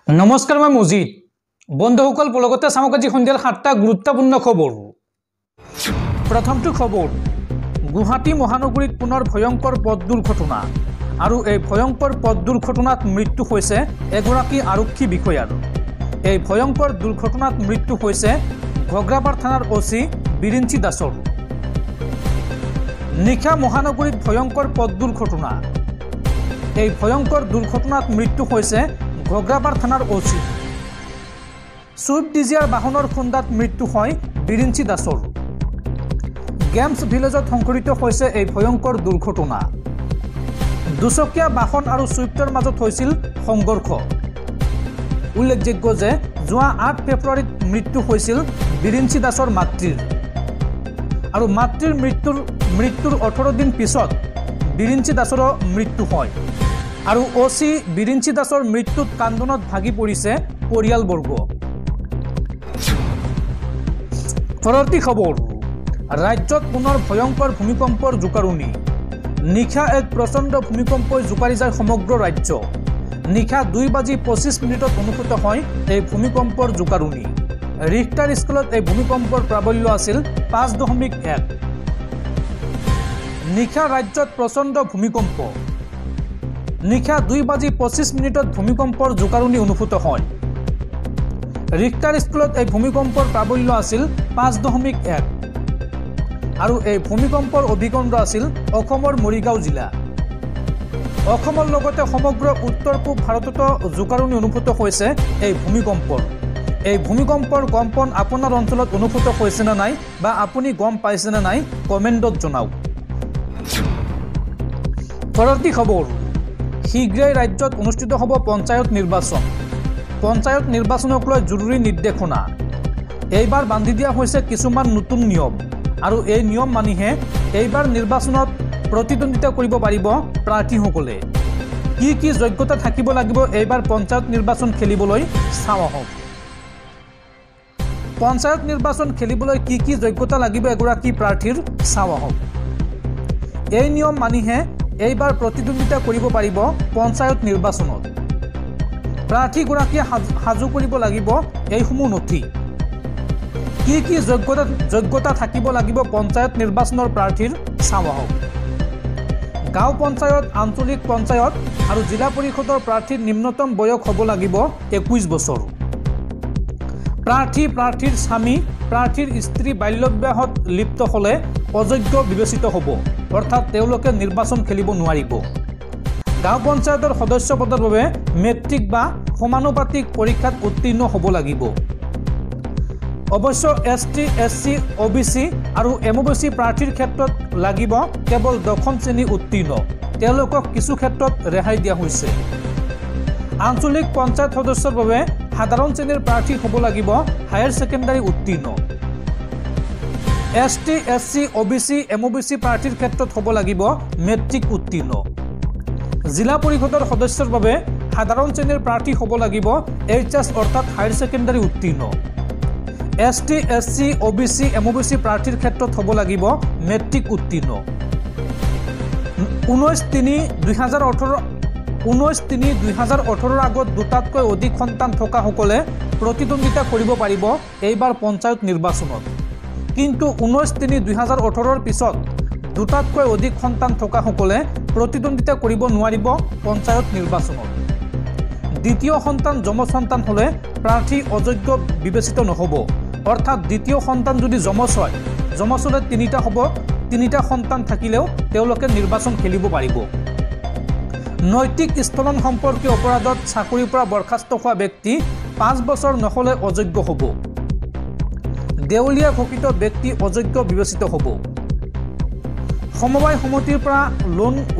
নমস্কাৰ মই মুজিদ বন্ধুসকল পলগতে চাওক আজি সন্ধিয়াৰ 7টা গুৰুত্বপূৰ্ণ খবৰ। প্ৰথমটো খবৰ, গুৱাহাটী মহানগৰীত পুনৰ ভয়ংকৰ পথ দুৰ্ঘটনা আৰু এই ভয়ংকৰ পথ দুৰ্ঘটনাত মৃত্যু হৈছে এগৰাকী আৰক্ষী বিষয়াৰ। এই ভয়ংকৰ দুৰ্ঘটনাত মৃত্যু হৈছে ঘগ্ৰাপাৰ থানাৰ ওসি বিৰিঞ্চি দাসৰ। নিশা মহানগৰীত ভয়ংকৰ পথ দুৰ্ঘটনা। এই ভয়ংকৰ দুৰ্ঘটনাত মৃত্যু হৈছে ঘগ্ৰাপাৰ থানাৰ ওসি। সুইফট ডিজিয়াৰ বাহনৰ খুন্দাত মৃত্যু হয় বিৰিঞ্চি দাসৰ। গেমছ ভিলেজত সংঘটিত হৈছে এই ভয়ংকৰ দুৰ্ঘটনা। দুচকীয়া বাহন আৰু সুইফটৰ মাজত হৈছিল সংঘৰ্ষ। উল্লেখযোগ্য যে যোৱা 8 ফেব্ৰুৱাৰীত মৃত্যু হৈছিল বিৰিঞ্চি দাসৰ মাতৃৰ আৰু মাতৃৰ মৃত্যুৰ 18 দিন পিছত বিৰিঞ্চি দাসৰো মৃত্যু হয় আৰু ওসি বিৰিঞ্চি দাসৰ মৃত্যুত কান্দনত ভাগি পৰিছে পৰিয়ালবৰ্গ। পৰৱৰ্তী খবৰ, ৰাজ্যত পুনৰ ভয়ংকৰ ভূমিকম্পৰ জোকাৰণি। নিশা এক প্ৰচণ্ড ভূমিকম্পই জোকাৰি যায় সমগ্ৰ ৰাজ্য। নিশা 2:25 অনুভূত হয় এই ভূমিকম্পৰ জোকাৰণি। ৰিক্টাৰ স্কেলত এই ভূমিকম্পৰ প্ৰাবল্য আছিল 5.1। নিশা ৰাজ্যত প্ৰচণ্ড ভূমিকম্প। নিশা 2:25 ভূমিকম্পৰ জোকাৰণি অনুভূত হয়। ৰিক্টাৰ স্কেলত এই ভূমিকম্পৰ প্ৰাবল্য আছিল 5.1 আৰু এই ভূমিকম্পৰ অভিকেন্দ্ৰ আছিল অসমৰ মৰিগাঁও জিলা। অসমৰ লগতে সমগ্ৰ উত্তৰ পূব ভাৰততো জোকাৰণি অনুভূত হৈছে এই ভূমিকম্পৰ। এই ভূমিকম্পৰ কম্পন আপোনাৰ অঞ্চলত অনুভূত হৈছে নে নাই বা আপুনি গম পাইছে নে নাই কমেণ্টত জনাওক। পৰৱৰ্তী খবৰ, শীঘ্ৰেই ৰাজ্যত অনুষ্ঠিত হ'ব পঞ্চায়ত নিৰ্বাচন। পঞ্চায়ত নিৰ্বাচনক লৈ জৰুৰী নিৰ্দেশনা। এইবাৰ বান্ধি দিয়া হৈছে কিছুমান নতুন নিয়ম আৰু এই নিয়ম মানিহে এইবাৰ নিৰ্বাচনত প্ৰতিদ্বন্দ্বিতা কৰিব পাৰিব প্ৰাৰ্থীসকলে। কি যোগ্যতা থাকিব লাগিব এইবাৰ পঞ্চায়ত নিৰ্বাচন খেলিবলৈ চাওঁ আহক। পঞ্চায়ত নিৰ্বাচন খেলিবলৈ কি যোগ্যতা লাগিব এগৰাকী প্ৰাৰ্থীৰ চাওঁ আহক। এই নিয়ম মানিহে এইবাৰ প্ৰতিদ্বন্দ্বিতা কৰিব পাৰিব পঞ্চায়ত নিৰ্বাচনত। প্ৰাৰ্থীগৰাকীয়ে সাজু কৰিব লাগিব এইসমূহ নথি। কি যোগ্যতা থাকিব লাগিব পঞ্চায়ত নিৰ্বাচনৰ প্ৰাৰ্থীৰ চাওঁ আহক। গাঁও পঞ্চায়ত, আঞ্চলিক পঞ্চায়ত আৰু জিলা পৰিষদৰ প্ৰাৰ্থীৰ নিম্নতম বয়স হ'ব লাগিব 21 বছৰ। প্ৰাৰ্থীৰ স্বামী, প্ৰাৰ্থীৰ স্ত্ৰী বাল্য বিবাহত লিপ্ত হ'লে অযোগ্য বিবেচিত হ'ব, অৰ্থাৎ তেওঁলোকে নিৰ্বাচন খেলিব নোৱাৰিব। গাঁও পঞ্চায়তৰ সদস্য পদৰ বাবে মেট্ৰিক বা সমানুপাতিক পৰীক্ষাত উত্তীৰ্ণ হ'ব লাগিব। অৱশ্য ST, SC, OBC আৰু MOBC প্ৰাৰ্থীৰ ক্ষেত্ৰত লাগিব কেৱল 10ম শ্ৰেণী উত্তীৰ্ণ। তেওঁলোকক কিছু ক্ষেত্ৰত ৰেহাই দিয়া হৈছে। আঞ্চলিক পঞ্চায়ত সদস্যৰ বাবে সাধাৰণ শ্ৰেণীৰ প্ৰাৰ্থী হ'ব লাগিব হায়াৰ ছেকেণ্ডাৰী উত্তীৰ্ণ। ST, SC, OBC, MOBC প্ৰাৰ্থীৰ ক্ষেত্ৰত হ'ব লাগিব মেট্ৰিক উত্তীৰ্ণ। জিলা পৰিষদৰ সদস্যৰ বাবে সাধাৰণ শ্ৰেণীৰ প্ৰাৰ্থী হ'ব লাগিব HS অৰ্থাৎ হায়াৰ ছেকেণ্ডাৰী উত্তীৰ্ণ। ST, SC, OBC, MOBC প্ৰাৰ্থীৰ ক্ষেত্ৰত হ'ব লাগিব মেট্ৰিক উত্তীৰ্ণ। 19/3/2018 আগত দুটাতকৈ অধিক সন্তান থকাসকলে প্ৰতিদ্বন্দ্বিতা কৰিব পাৰিব এইবাৰ পঞ্চায়ত নিৰ্বাচনত। কিন্তু 19/3/2018 পিছত দুটাতকৈ অধিক সন্তান থকাসকলে প্ৰতিদ্বন্দ্বিতা কৰিব নোৱাৰিব পঞ্চায়ত নিৰ্বাচনত। দ্বিতীয় সন্তান যমজ সন্তান হ'লে প্ৰাৰ্থী অযোগ্য বিবেচিত নহ'ব, অৰ্থাৎ দ্বিতীয় সন্তান যদি যমজ হয়, যমজ হ'লে 3টা হ'ব, 3টা সন্তান থাকিলেও তেওঁলোকে নিৰ্বাচন খেলিব পাৰিব। নৈতিক স্থলন সম্পৰ্কীয় অপৰাধত চাকৰিৰ পৰা বৰ্খাস্ত হোৱা ব্যক্তি 5 বছৰ নহ'লে অযোগ্য হ'ব। দেউলীয়া ঘোষিত ব্যক্তি অযোগ্য বিবেচিত হ'ব। সমবায় সমিতিৰ পৰা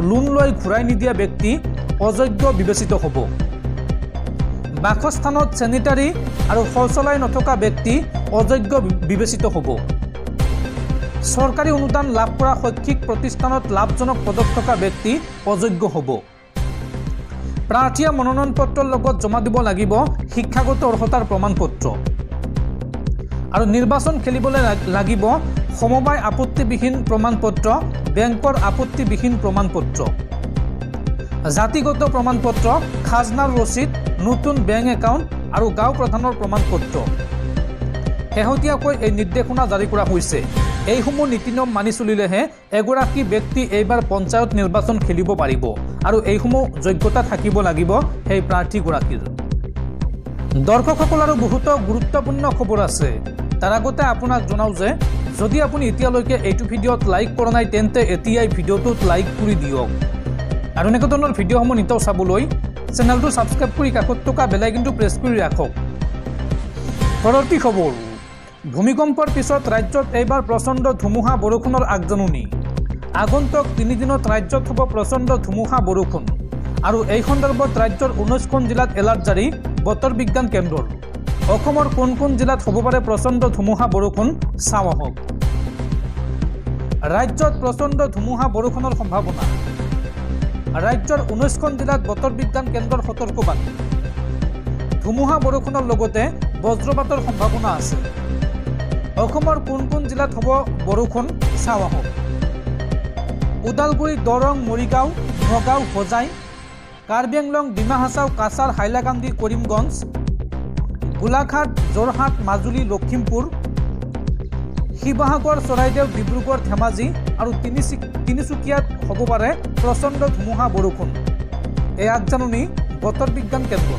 লোন লৈ ঘূৰাই নিদিয়া ব্যক্তি অযোগ্য বিবেচিত হ'ব। বাসস্থানত চেনিটাৰী আৰু শৌচালয় নথকা ব্যক্তি অযোগ্য বিবেচিত হ'ব। চৰকাৰী অনুদান লাভ কৰা শৈক্ষিক প্ৰতিষ্ঠানত লাভজনক পদত থকা ব্যক্তি অযোগ্য হ'ব। প্ৰাৰ্থীয়ে মনোনয়ন পত্ৰৰ লগত জমা দিব লাগিব শিক্ষাগত অৰ্হতাৰ প্ৰমাণপত্ৰ আৰু নিৰ্বাচন খেলিবলৈ লাগিব সমবায় আপত্তিবিহীন প্ৰমাণপত্ৰ, বেংকৰ আপত্তিবিহীন প্ৰমাণপত্ৰ। জাতিগত প্ৰমাণপত্ৰ, খাজনাৰ ৰচিদ, নতুন বেংক একাউণ্ট আৰু গাঁও প্ৰধানৰ প্ৰমাণপত্ৰ। শেহতীয়াকৈ এই নিৰ্দেশনা জাৰি কৰা হৈছে। এইসমূহ নীতি নিয়ম মানি চলিলেহে এগৰাকী ব্যক্তি এইবাৰ পঞ্চায়ত নিৰ্বাচন খেলিব পাৰিব আৰু এইসমূহ যোগ্যতা থাকিব লাগিব সেই প্ৰাৰ্থীগৰাকীৰ। দৰ্শকসকল আৰু বহুতো গুৰুত্বপূৰ্ণ খবৰ আছে। তাৰ আগতে আপোনাক জনাওঁ যে যদি আপুনি এতিয়ালৈকে এইটো ভিডিঅ'ত লাইক কৰা নাই তেন্তে এতিয়াই ভিডিঅ'টোত লাইক কৰি দিয়ক আৰু এনেকুৱা ধৰণৰ ভিডিঅ'সমূহ নিতৌ চাবলৈ চেনেলটো ছাবস্ক্ৰাইব কৰি কাষত থকা বেল আইকনটো প্ৰেছ কৰি ৰাখক। পৰৱৰ্তী খবৰ, ভূমিকম্পৰ পিছত ৰাজ্যত এইবাৰ প্ৰচণ্ড ধুমুহা বৰষুণৰ আগজাননী। আগন্তুক 3 দিনত ৰাজ্যত হ'ব প্ৰচণ্ড ধুমুহা বৰষুণ আৰু এই সন্দৰ্ভত ৰাজ্যৰ 19খন জিলাত এলাৰ্ট জাৰি বতৰ বিজ্ঞান কেন্দ্ৰৰ। অসমৰ কোন কোন জিলাত হ'ব পাৰে প্ৰচণ্ড ধুমুহা বৰষুণ চাওঁ আহক। ৰাজ্যত প্ৰচণ্ড ধুমুহা বৰষুণৰ সম্ভাৱনা। ৰাজ্যৰ 19খন জিলাত বতৰ বিজ্ঞান কেন্দ্ৰৰ সতৰ্কবাণী। ধুমুহা বৰষুণৰ লগতে বজ্ৰপাতৰ সম্ভাৱনা আছে। অসমৰ কোন কোন জিলাত হ'ব বৰষুণ চাওঁ আহক। ওদালগুৰি, দৰং, মৰিগাঁও, নগাঁও, হোজাই, কাৰ্বি আংলং, ডিমা হাছাও, কাছাৰ, হাইলাকান্দি, কৰিমগঞ্জ, গোলাঘাট, যোৰহাট, মাজুলী, লখিমপুৰ, শিৱসাগৰ, চৰাইদেউ, ডিব্ৰুগড়, ধেমাজি আৰু তিনিচুকীয়াত হ'ব পাৰে প্ৰচণ্ড ধুমুহা বৰষুণ। এই আগজাননী বতৰ বিজ্ঞান কেন্দ্ৰ।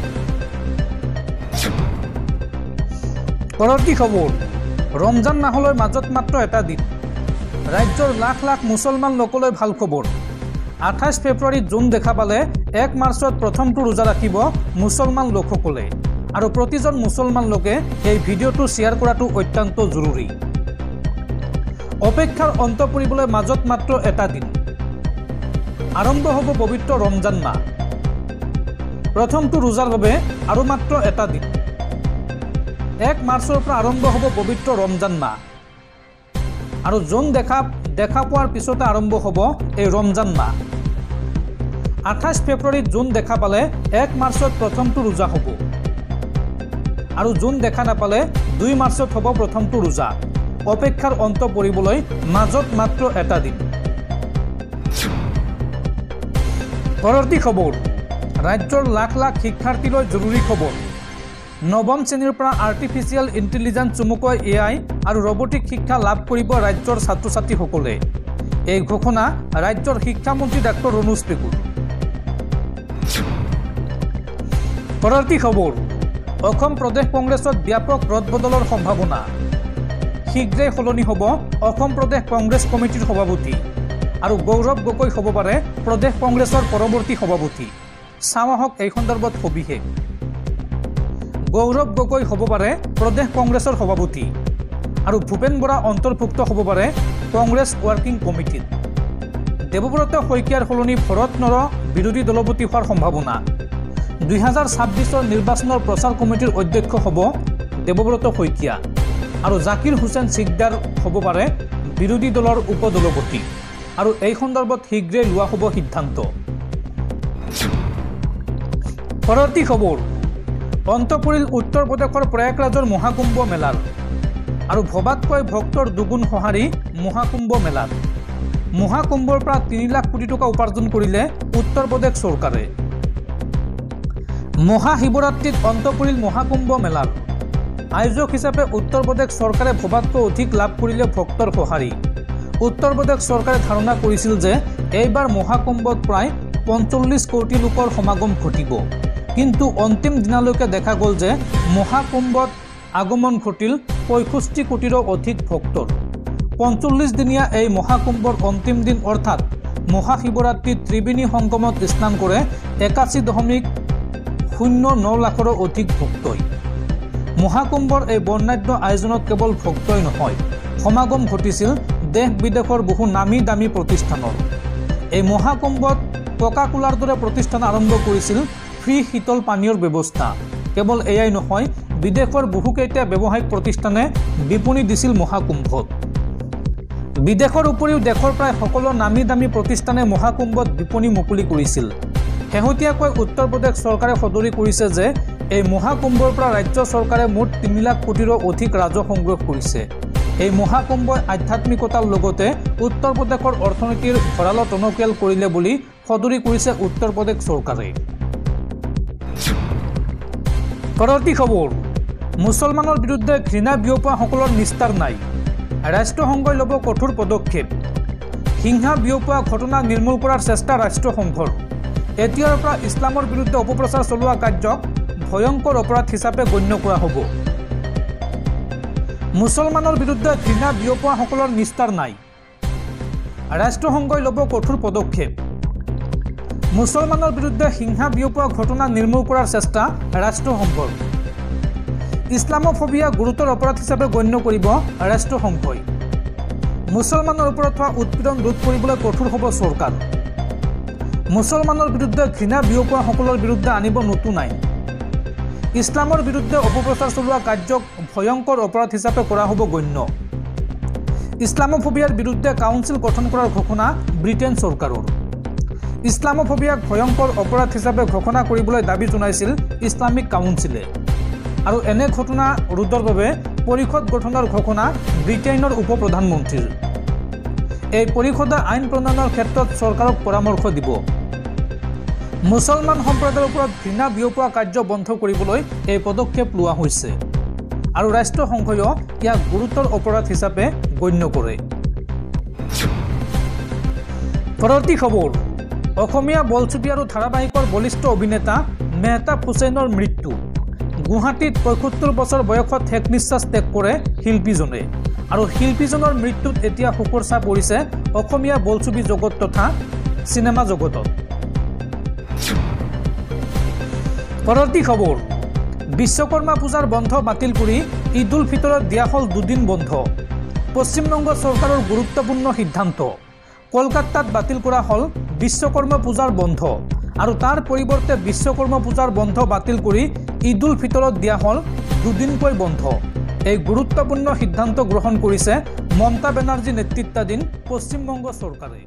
পৰৱৰ্তী খবৰ, ৰমজান মাহলৈ মাজত মাত্ৰ এটা দিন। ৰাজ্যৰ লাখ লাখ মুছলমান লোকলৈ ভাল খবৰ। 28 ফেব্ৰুৱাৰীত জোন দেখা পালে 1 মাৰ্চত প্ৰথমটো ৰোজা ৰাখিব মুছলমান লোকসকলে আৰু প্ৰতিজন মুছলমান লোকে এই ভিডিঅ'টো শ্বেয়াৰ কৰাটো অত্যন্ত জৰুৰী। অপেক্ষাৰ অন্ত পৰিবলৈ মাজত মাত্ৰ এটা দিন। আৰম্ভ হ'ব পবিত্ৰ ৰমজান মাহ। প্ৰথমটো ৰোজাৰ বাবে আৰু মাত্ৰ এটা দিন। 1 মাৰ্চৰ পৰা আৰম্ভ হ'ব পবিত্ৰ ৰমজান মাহ আৰু জোন দেখা পোৱাৰ পিছতে আৰম্ভ হ'ব এই ৰমজান মাহ। 28 ফেব্ৰুৱাৰীত জোন দেখা পালে 1 মাৰ্চত প্ৰথমটো ৰোজা হ'ব আৰু জোন দেখা নাপালে 2 মাৰ্চত হ'ব প্ৰথমটো ৰোজা। অপেক্ষাৰ অন্ত পৰিবলৈ মাজত মাত্ৰ এটা দিন। পৰৱৰ্তী খবৰ, ৰাজ্যৰ লাখ লাখ শিক্ষাৰ্থীলৈ জৰুৰী খবৰ। নৱম শ্ৰেণীৰ পৰা আৰ্টিফিচিয়েল ইণ্টেলিজেন্স চমুকৈ AI আৰু ৰবটিক শিক্ষা লাভ কৰিব ৰাজ্যৰ ছাত্ৰ ছাত্ৰীসকলে। এই ঘোষণা ৰাজ্যৰ শিক্ষামন্ত্ৰী ডাক্তৰ ৰণোজ পেগুৰ। পৰৱৰ্তী খবৰ, অসম প্ৰদেশ কংগ্ৰেছত ব্যাপক ৰদবদলৰ সম্ভাৱনা। শীঘ্ৰেই সলনি হ'ব অসম প্ৰদেশ কংগ্ৰেছ কমিটিৰ সভাপতি আৰু গৌৰৱ গগৈ হ'ব পাৰে প্ৰদেশ কংগ্ৰেছৰ পৰৱৰ্তী সভাপতি। চাওঁ আহক এই সন্দৰ্ভত সবিশেষ। গৌৰৱ গগৈ হ'ব পাৰে প্ৰদেশ কংগ্ৰেছৰ সভাপতি আৰু ভূপেন বৰা অন্তৰ্ভুক্ত হ'ব পাৰে কংগ্ৰেছ ৱৰ্কিং কমিটিত। দেৱব্ৰত শইকীয়াৰ সলনি ভৰত নৰ বিৰোধী দলপতি হোৱাৰ সম্ভাৱনা। 2026 নিৰ্বাচনৰ প্ৰচাৰ কমিটিৰ অধ্যক্ষ হ'ব দেৱব্ৰত শইকীয়া আৰু জাকিৰ হুছেইন চিকদাৰ হ'ব পাৰে বিৰোধী দলৰ উপদলপতি আৰু এই সন্দৰ্ভত শীঘ্ৰেই লোৱা হ'ব সিদ্ধান্ত। পৰৱৰ্তী খবৰ, অন্ত পৰিল উত্তৰ প্ৰদেশৰ প্ৰয়াগৰাজৰ মহাকুম্ভ মেলাৰ আৰু ভবাতকৈ ভক্তৰ দুগুণ সঁহাৰি মহাকুম্ভ মেলাত। মহাকুম্ভৰ পৰা 3 লাখ কোটি টকা উপাৰ্জন কৰিলে উত্তৰ প্ৰদেশ চৰকাৰে। মহাশিৱৰাত্ৰিত অন্ত পৰিল মহাকুম্ভ মেলাৰ। আয়োজক হিচাপে উত্তৰ প্ৰদেশ চৰকাৰে ভবাতকৈ অধিক লাভ কৰিলে ভক্তৰ সঁহাৰি। উত্তৰ প্ৰদেশ চৰকাৰে ধাৰণা কৰিছিল যে এইবাৰ মহাকুম্ভত প্ৰায় 45 কোটি লোকৰ সমাগম ঘটিব, কিন্তু অন্তিম দিনালৈকে দেখা গ'ল যে মহাকুম্ভত আগমন ঘটিল 65 কোটিৰো অধিক ভক্তৰ। 45 দিনীয়া এই মহাকুম্ভৰ অন্তিম দিন অৰ্থাৎ মহাশিৱৰাত্ৰিত ত্ৰিবেণী সংগমত স্নান কৰে 81.09 লাখৰো অধিক ভক্তই। মহাকুম্ভৰ এই বৰ্ণাঢ্য আয়োজনত কেৱল ভক্তই নহয়, সমাগম ঘটিছিল দেশ বিদেশৰ বহু নামী দামী প্ৰতিষ্ঠানৰ। এই মহাকুম্ভত কোকা কোলাৰ দৰে প্ৰতিষ্ঠান আৰম্ভ কৰিছিল ফ্ৰী শীতল পানীয়ৰ ব্যৱস্থা। কেৱল এয়াই নহয়, বিদেশৰ বহুকেইটা ব্যৱসায়িক প্ৰতিষ্ঠানে বিপণী দিছিল মহাকুম্ভত। বিদেশৰ উপৰিও দেশৰ প্ৰায় সকলো নামী দামী প্ৰতিষ্ঠানে মহাকুম্ভত বিপণী মুকলি কৰিছিল। শেহতীয়াকৈ উত্তৰ প্ৰদেশ চৰকাৰে সদৰি কৰিছে যে এই মহাকুম্ভৰ পৰা ৰাজ্য চৰকাৰে মুঠ 3 লাখ কোটিৰো অধিক ৰাজহ সংগ্ৰহ কৰিছে। এই মহাকুম্ভই আধ্যাত্মিকতাৰ লগতে উত্তৰ প্ৰদেশৰ অৰ্থনীতিৰ ভঁৰালত টনকিয়াল কৰিলে বুলি সদৰি কৰিছে উত্তৰ প্ৰদেশ চৰকাৰে। পৰৱৰ্তী খবৰ, মুছলমানৰ বিৰুদ্ধে ঘৃণা বিয়পোৱাসকলৰ নিস্তাৰ নাই, ৰাষ্ট্ৰসংঘই ল'ব কঠোৰ পদক্ষেপ। হিংসা বিয়পোৱা ঘটনা নিৰ্মূল কৰাৰ চেষ্টা ৰাষ্ট্ৰসংঘৰ। এতিয়াৰ পৰা ইছলামৰ বিৰুদ্ধে অপপ্ৰচাৰ চলোৱা কাৰ্যক ভয়ংকৰ অপৰাধ হিচাপে গণ্য কৰা হ'ব। মুছলমানৰ বিৰুদ্ধে ঘৃণা বিয়পোৱাসকলৰ নিস্তাৰ নাই, ৰাষ্ট্ৰসংঘই ল'ব কঠোৰ পদক্ষেপ। মুছলমানৰ বিৰুদ্ধে হিংসা বিয়পোৱা ঘটনা নিৰ্মূল কৰাৰ চেষ্টা ৰাষ্ট্ৰসংঘৰ। ইছলামোফোবিয়া গুৰুতৰ অপৰাধ হিচাপে গণ্য কৰিব ৰাষ্ট্ৰসংঘই। মুছলমানৰ ওপৰত হোৱা উৎপীড়ন ৰোধ কৰিবলৈ কঠোৰ হ'ব চৰকাৰ। মুছলমানৰ বিৰুদ্ধে ঘৃণা বিয়পোৱাসকলৰ বিৰুদ্ধে আনিব নতুন আইন। ইছলামৰ বিৰুদ্ধে অপপ্ৰচাৰ চলোৱা কাৰ্যক ভয়ংকৰ অপৰাধ হিচাপে কৰা হ'ব গণ্য। ইছলামোফোবিয়াৰ বিৰুদ্ধে কাউন্সিল গঠন কৰাৰ ঘোষণা ব্ৰিটেইন চৰকাৰৰ। ইছলামোফোবিয়াক ভয়ংকৰ অপৰাধ হিচাপে ঘোষণা কৰিবলৈ দাবী জনাইছিল ইছলামিক কাউন্সিলে। আৰু এনে ঘটনা ৰোধৰ বাবে পৰিষদ গঠনৰ ঘোষণা ব্ৰিটেইনৰ উপ প্ৰধানমন্ত্ৰীৰ। এই পৰিষদে আইন প্ৰণয়নৰ ক্ষেত্ৰত চৰকাৰক পৰামৰ্শ দিব। মুছলমান সম্প্ৰদায়ৰ ওপৰত ঘৃণা বিয়পোৱা কাৰ্য বন্ধ কৰিবলৈ এই পদক্ষেপ লোৱা হৈছে আৰু ৰাষ্ট্ৰসংঘইও ইয়াক গুৰুতৰ অপৰাধ হিচাপে গণ্য কৰে। পৰৱৰ্তী খবৰ, অসমীয়া বোলছবি আৰু ধাৰাবাহিকৰ বলিষ্ঠ অভিনেতা মেহতাব হুছেইনৰ মৃত্যু। গুৱাহাটীত ৭৫ বছৰ বয়সত শেষ নিশ্বাস ত্যাগ কৰে শিল্পীজনে আৰু শিল্পীজনৰ মৃত্যুত এতিয়া শোকৰ ছাঁ পৰিছে অসমীয়া বোলছবি জগত তথা চিনেমা জগতত। পৰৱৰ্তী খবৰ, বিশ্বকৰ্মা পূজাৰ বন্ধ বাতিল কৰি ঈদ উল ফিতৰত দিয়া হ'ল 2 দিন বন্ধ। পশ্চিমবংগ চৰকাৰৰ গুৰুত্বপূৰ্ণ সিদ্ধান্ত। কলকাতাত বাতিল কৰা হ'ল বিশ্বকৰ্মা পূজাৰ বন্ধ আৰু তাৰ পৰিৱৰ্তে বিশ্বকৰ্মা পূজাৰ বন্ধ বাতিল কৰি ঈদ উল ফিতৰত দিয়া হ'ল 2 দিনকৈ বন্ধ। এই গুৰুত্বপূৰ্ণ সিদ্ধান্ত গ্ৰহণ কৰিছে মমতা বেনাৰ্জী নেতৃত্বাধীন পশ্চিমবংগ চৰকাৰে।